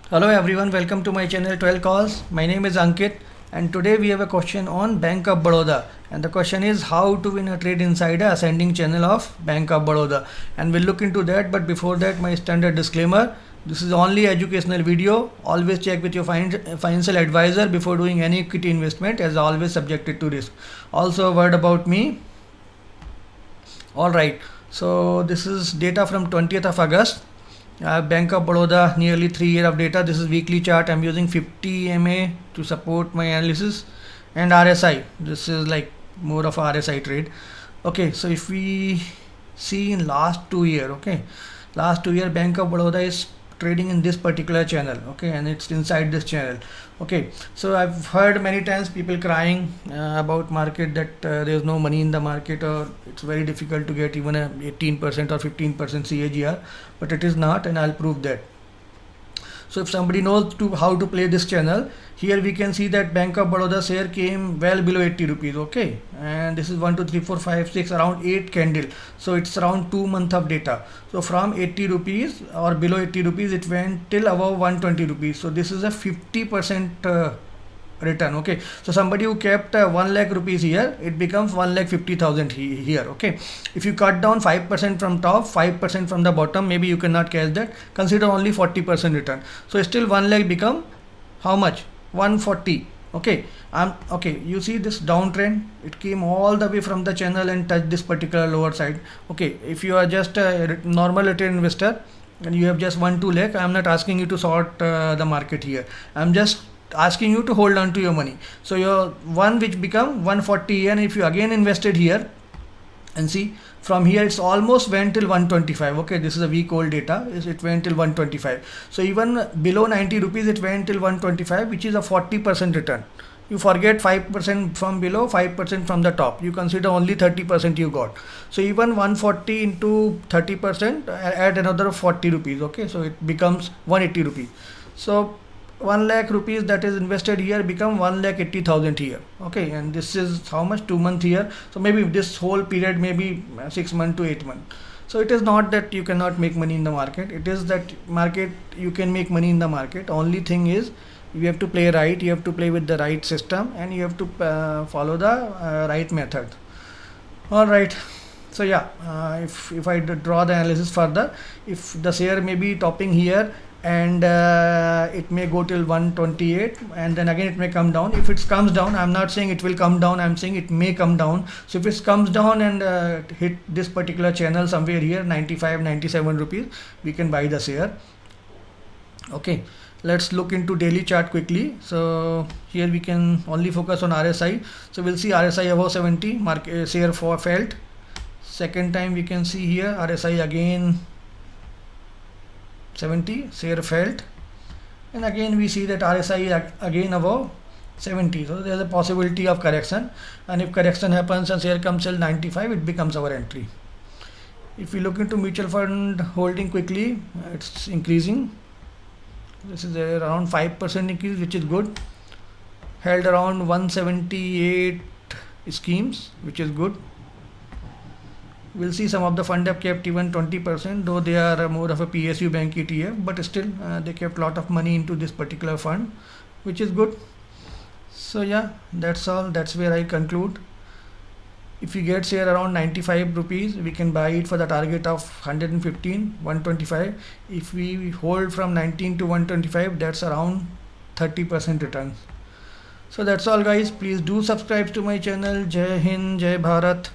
Hello everyone, welcome to my channel 12 calls. My name is Ankit and today we have a question on Bank of Baroda, and the question is how to win a trade inside a ascending channel of Bank of Baroda, and we'll look into that. But before that, my standard disclaimer: this is only educational video. Always check with your financial advisor before doing any equity investment, as always subjected to risk. Also, a word about me. Alright, so this is data from 20th of August. Bank of Baroda, nearly 3 year of data. This is weekly chart. I'm using 50 MA to support my analysis, and RSI. This is like more of a RSI trade. Okay, so if we see in last 2 year, okay, last 2 year Bank of Baroda is trading in this particular channel, okay, and it's inside this channel. Okay, so I've heard many times people crying about market that there's no money in the market, or it's very difficult to get even a 18% or 15% CAGR, but it is not, and I'll prove that. So if somebody knows how to play this channel, here we can see that Bank of Baroda share came well below 80 rupees, okay, and this is 1 2 3 4 5 6 around 8 candle, so it's around 2 months of data. So from 80 rupees or below 80 rupees it went till above 120 rupees, so this is a 50% return. Okay, so somebody who kept 1 lakh rupees here, it becomes 1,50,000 here. Okay, if you cut down 5% from top, 5% from the bottom, maybe you cannot catch that, consider only 40% return, so still 1 lakh become how much? 140. Okay, okay, you see this downtrend, it came all the way from the channel and touched this particular lower side. Okay, if you are just a normal retail investor and you have just 1-2 lakh, I am not asking you to sort the market here, I'm just asking you to hold on to your money. So your one which become 140, and if you again invested here and see from here it's almost went till 125. Okay, this is a week old data, it went till 125. So even below 90 rupees it went till 125, which is a 40% return. You forget 5% from below, 5% from the top, you consider only 30% you got. So even 140 into 30%, add another 40 rupees. Okay, so it becomes 180 rupees. So 1 lakh rupees that is invested here become 1,80,000 here. Okay, and this is how much? 2 months here. So maybe this whole period maybe 6 months to 8 months. So it is not that you cannot make money in the market, it is that market you can make money in the market. Only thing is you have to play right, you have to play with the right system, and you have to follow the right method. All right, so yeah, if I draw the analysis further, if the share may be topping here and it may go till 128, and then again it may come down. If it comes down, I'm not saying it will come down, I'm saying it may come down. So if it comes down and hit this particular channel somewhere here, 95 97 rupees, we can buy the share. Okay, let's look into daily chart quickly. So here we can only focus on RSI. So we'll see RSI above 70, market share felt. Second time we can see here RSI again 70, share felt, and again we see that RSI again above 70. So there is a possibility of correction, and if correction happens and share comes till 95, it becomes our entry. If we look into mutual fund holding quickly, it's increasing. This is around 5% increase, which is good. Held around 178 schemes, which is good. We'll see some of the fund have kept even 20%, though they are more of a PSU Bank ETF, but still they kept a lot of money into this particular fund, which is good. So yeah, that's all. That's where I conclude. If we get share around 95 rupees, we can buy it for the target of 115, 125. If we hold from 19 to 125, that's around 30% returns. So that's all guys. Please do subscribe to my channel. Jai Hind, Jai Bharat.